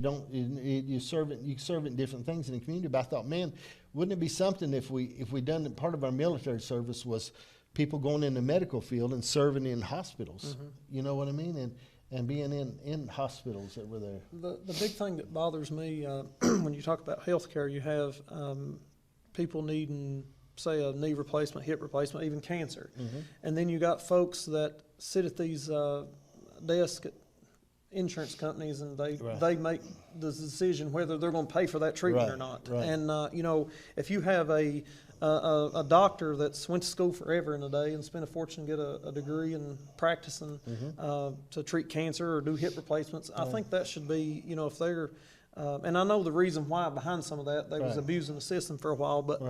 don't, you serve it different things in the community. But I thought, man, wouldn't it be something if we done part of our military service was people going in the medical field and serving in hospitals. You know what I mean? And being in hospitals that were there. The big thing that bothers me when you talk about healthcare, you have people needing, say, a knee replacement, hip replacement, even cancer. And then you got folks that sit at these desks at insurance companies, and they make the decision whether they're going to pay for that treatment or not. And you know, if you have a doctor that's went to school forever in a day and spent a fortune to get a degree in practicing to treat cancer or do hip replacements, I think that should be, you know, if they're and I know the reason why behind some of that, they was abusing the system for a while, but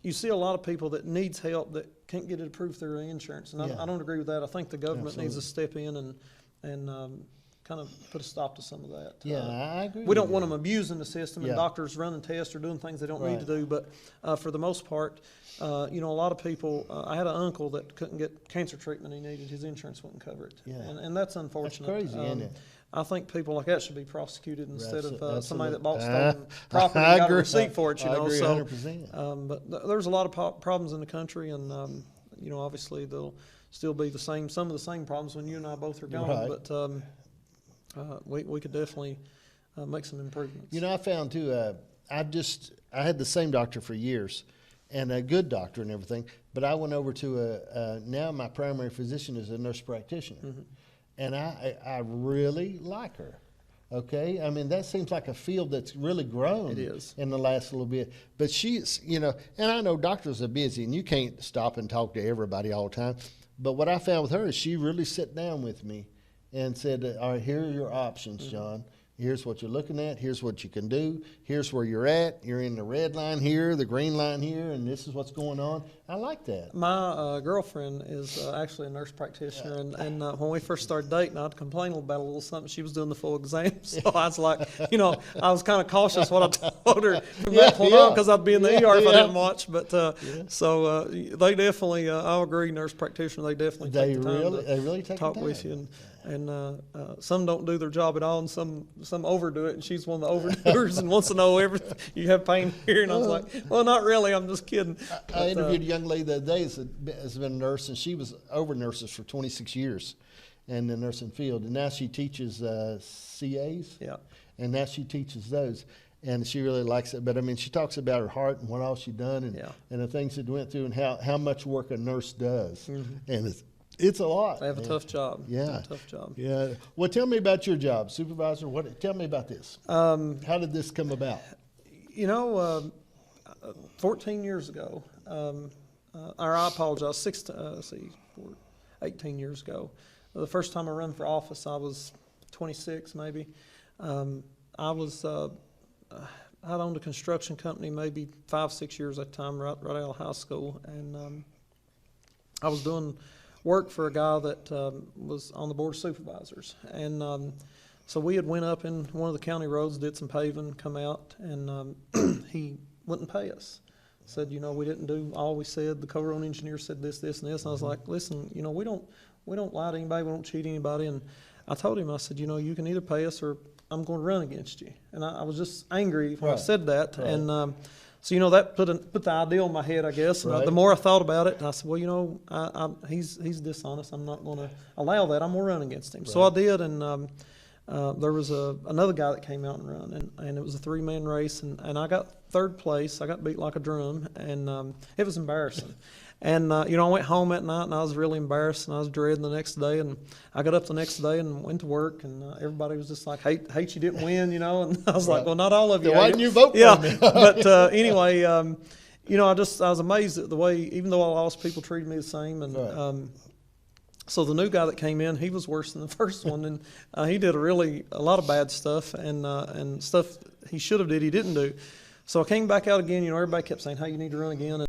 you see a lot of people that needs help that can't get it approved through insurance, and I don't agree with that. I think the government needs to step in and kind of put a stop to some of that. I agree. We don't want them abusing the system and doctors running tests or doing things they don't need to do. But for the most part, you know, a lot of people. I had an uncle that couldn't get cancer treatment he needed. His insurance wouldn't cover it, and that's unfortunate. That's crazy, isn't it? I think people like that should be prosecuted instead of somebody that bought stolen property and got a receipt for it. You know, I agree, so 100%. but there's a lot of problems in the country, and you know, obviously there'll still be some of the same problems when you and I both are gone. But we could definitely make some improvements. You know, I found too. I had the same doctor for years, and a good doctor and everything. But I went over to now my primary physician is a nurse practitioner, and I really like her. Okay, I mean that seems like a field that's really grown. It is in the last little bit. But she's, you know, and I know doctors are busy, and you can't stop and talk to everybody all the time. But what I found with her is she really sat down with me and said, all right, here are your options, John. Here's what you're looking at. Here's what you can do. Here's where you're at. You're in the red line here, the green line here, and this is what's going on. I like that. My girlfriend is actually a nurse practitioner, and when we first started dating, I'd complain about a little something. She was doing the full exam, so I was like, you know, I was kind of cautious what I told her from that point on, because I'd be in the ER if I didn't watch. But so they definitely, I'll agree, nurse practitioner, they definitely take the time to talk with you. And some don't do their job at all, and some overdo it. And she's one of the overdoers and wants to know everything. You have pain here, and I was like, well, not really. I'm just kidding. I interviewed a young lady the other day has been a nurse, and she was over nurses for 26 years in the nursing field, and now she teaches CAs. And now she teaches those, and she really likes it. But I mean, she talks about her heart and what all she done, and the things that went through, and how much work a nurse does, and it's a lot. They have a tough job. Yeah. Tough job. Yeah. Well, tell me about your job, supervisor. Tell me about this. How did this come about? You know, 14 years ago, or I apologize, 18 years ago. The first time I ran for office, I was 26 maybe. I owned a construction company maybe 5-6 years at the time, right out of high school. And I was doing work for a guy that was on the board of supervisors, and so we had went up in one of the county roads, did some paving, come out, and he wouldn't pay us. Said, you know, we didn't do all we said. The co-road engineer said this, and this, and I was like, listen, you know, we don't lie to anybody, we don't cheat anybody. And I told him, I said, you know, you can either pay us or I'm going to run against you. And I was just angry when I said that, and so, you know, that put the idea in my head, I guess. And the more I thought about it, I said, well, you know, he's dishonest. I'm not going to allow that. I'm going to run against him. So I did, and there was another guy that came out and ran, and it was a 3-man race, and I got third place. I got beat like a drum, and it was embarrassing. And, you know, I went home at night, and I was really embarrassed, and I was dreading the next day. And I got up the next day and went to work, and everybody was just like, hate you didn't win, you know. And I was like, well, not all of you. Why didn't you vote for me? But anyway, you know, I was amazed at the way, even though I lost, people treated me the same. And so the new guy that came in, he was worse than the first one, and he did a lot of bad stuff and stuff he should have did, he didn't do. So I came back out again. You know, everybody kept saying, hey, you need to run again.